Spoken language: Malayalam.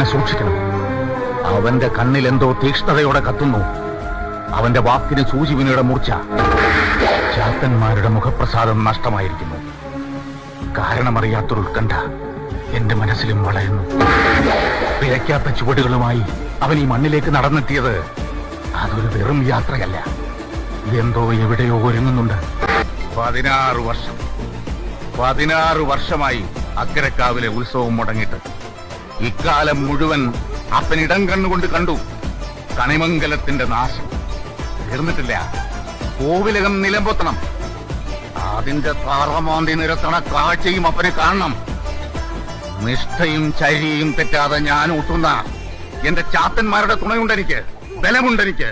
തന്നെ സൂക്ഷിക്കണം. അവന്റെ കണ്ണിൽ എന്തോ തീക്ഷ്ണതയോടെ കത്തുന്നു. അവന്റെ വാക്കിന് സൂചിവിനിയുടെ മൂർച്ച. ചാത്തന്മാരുടെ മുഖപ്രസാദം നഷ്ടമായിരിക്കുന്നു. കാരണമറിയാത്തൊരു ഉത്കണ്ഠ എന്റെ മനസ്സിലും വളരുന്നു. പിഴയ്ക്കാത്ത ചുവടുകളുമായി അവൻ ഈ മണ്ണിലേക്ക് നടന്നെത്തിയത് അതൊരു വെറും യാത്രയല്ല. എന്തോ എവിടെയോ ഒരുങ്ങുന്നുണ്ട്. 16 വർഷമായി അക്കരക്കാവിലെ ഉത്സവം മുടങ്ങിയിട്ട്. ഇക്കാലം മുഴുവൻ അപ്പനിടം കണ്ണുകൊണ്ട് കണ്ടു കണിമംഗലത്തിന്റെ നാശം. തീർന്നിട്ടില്ല. കോവിലകം നിലംപൊത്തണം. അതിന്റെ താറമാന്തി നിരത്തണ കാഴ്ചയും അപ്പനെ കാണണം. നിഷ്ഠയും ചര്യയും തെറ്റാതെ ഞാൻ ഊട്ടുന്ന എന്റെ ചാത്തന്മാരുടെ തുണയുണ്ടെനിക്ക്, ബലമുണ്ടെനിക്ക്.